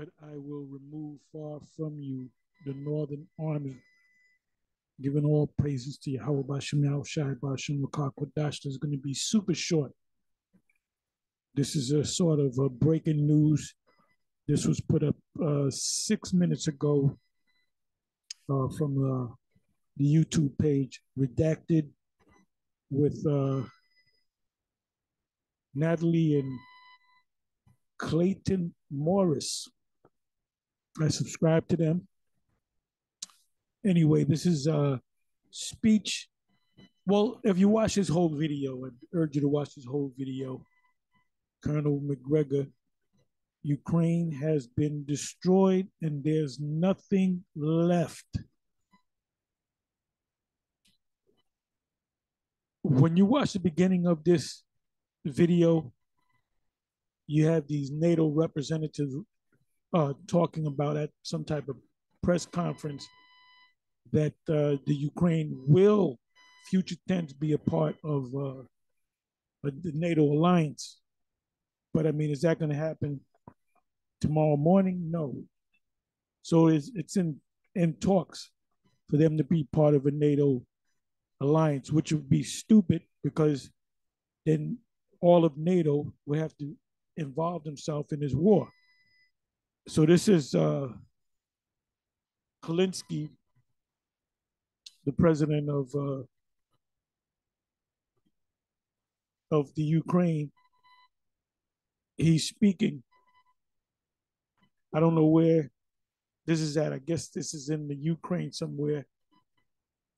but I will remove far from you the northern army, giving all praises to Yahweh Bashem Yahushai Bashem Rakakwadash. That's going to be super short. This is a sort of a breaking news. This was put up 6 minutes ago from the YouTube page, redacted with Natalie and Clayton Morris. I subscribe to them. Anyway, this is a speech. Well, if you watch his whole video, I urge you to watch his whole video. Colonel McGregor, Ukraine has been destroyed and there's nothing left. When you watch the beginning of this video, you have these NATO representatives talking about at some type of press conference that the Ukraine will future tense be a part of the NATO alliance. But I mean, is that going to happen tomorrow morning? No. So it's in talks for them to be part of a NATO alliance, which would be stupid because then all of NATO would have to involve themselves in this war. So this is Zelensky, the president of the Ukraine. He's speaking. I don't know where this is at. I guess this is in the Ukraine somewhere.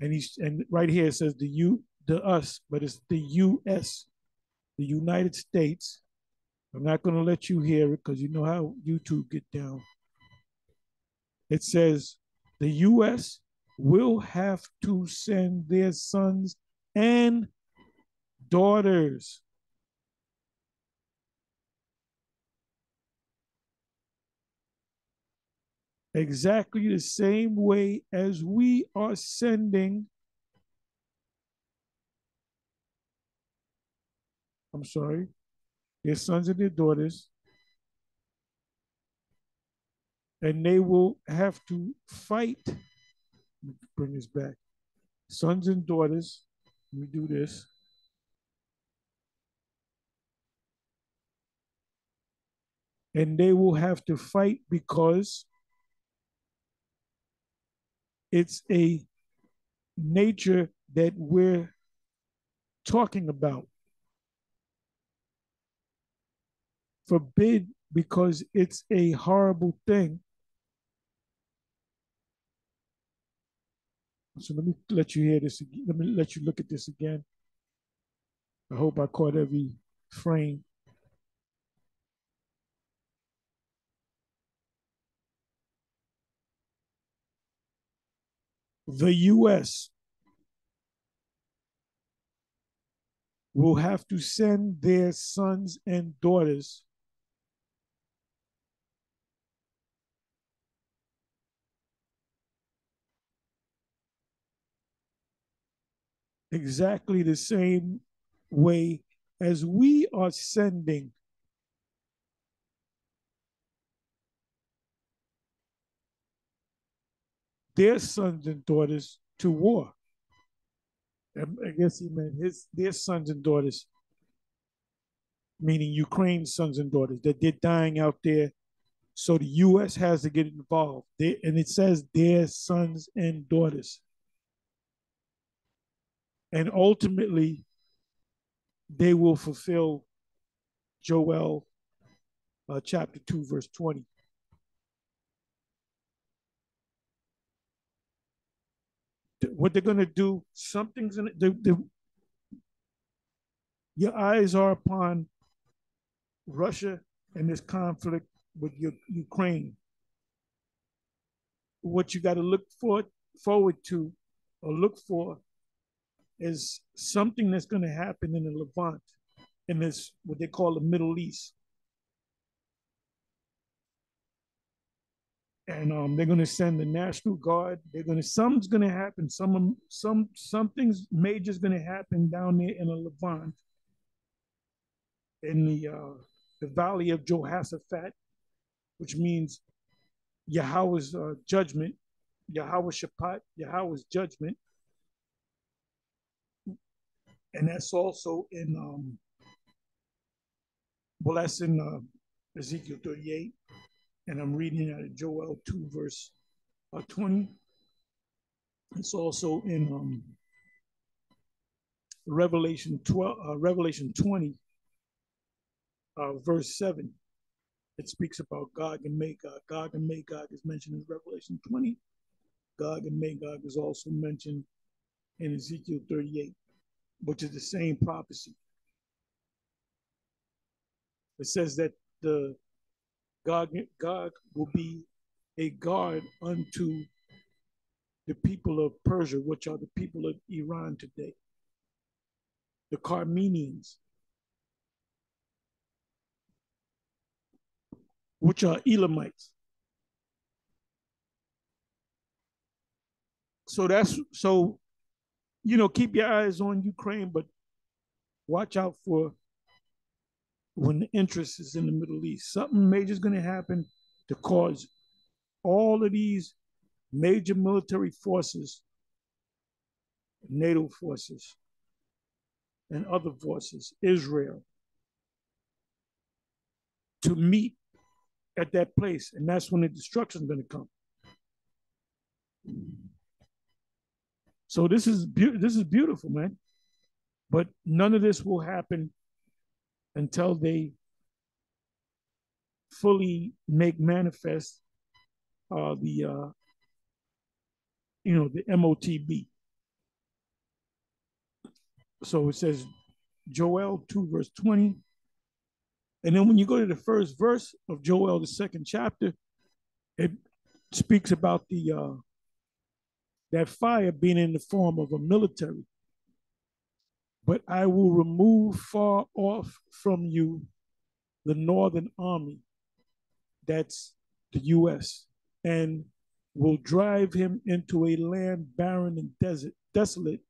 And right here it says the us, but it's the U.S., the United States. I'm not going to let you hear it because you know how YouTube get down. It says the U.S. will have to send their sons and daughters exactly the same way as we are sending, their sons and their daughters, and they will have to fight. Let me bring this back. Sons and daughters, let me do this. And they will have to fight because it's a nature that we're talking about. Forbid because it's a horrible thing. So let me let you hear this. Let me let you look at this again. I hope I caught every frame. The U.S. will have to send their sons and daughters exactly the same way as we are sending their sons and daughters to war. I guess he meant their sons and daughters, meaning Ukraine's sons and daughters, that they're dying out there. So the U.S. has to get involved. And it says their sons and daughters. And ultimately, they will fulfill Joel chapter 2, verse 20. What they're going to do, something's in it. Your eyes are upon Russia and this conflict with Ukraine. What you got to look forward to or look for is something that's going to happen in the Levant, in this what they call the Middle East. And they're going to send the National Guard. Something's going to happen. Something's major is going to happen down there in the Levant, in the Valley of Jehoshaphat, which means Yahweh's judgment, Yahweh Shabbat, Yahweh's judgment, and that's also in well, that's in Ezekiel 38, and I'm reading out of Joel 2, verse 20. It's also in Revelation 20, verse 7. It speaks about Gog and Magog. Gog and Magog is mentioned in Revelation 20. Gog and Magog is also mentioned in Ezekiel 38, which is the same prophecy. It says that the Gog will be a guard unto the people of Persia, which are the people of Iran today, the Carmenians, which are Elamites. So keep your eyes on Ukraine, but watch out for when the interest is in the Middle East. Something major is going to happen to cause all of these major military forces, NATO forces, and other forces, Israel, to meet at that place. And that's when the destruction is going to come. So this is beautiful, man. But none of this will happen until they fully make manifest the MOTB. So it says Joel 2, verse 20. And then when you go to the first verse of Joel, the second chapter, it speaks about that fire being in the form of a military. But I will remove far off from you the northern army, that's the U.S., and will drive him into a land barren and desolate,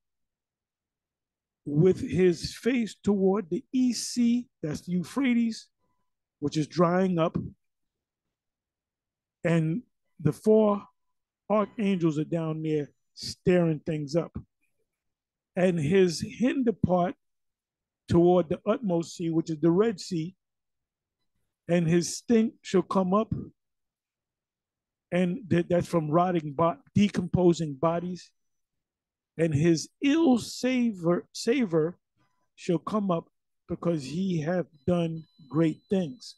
with his face toward the East Sea, that's the Euphrates, which is drying up, and the four archangels are down there stirring things up. And his hinder part toward the utmost sea, which is the Red Sea, and his stink shall come up, and that's from decomposing bodies, and his ill savor shall come up, because he hath done great things.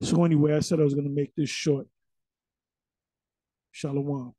So anyway, I said I was going to make this short. Shalom.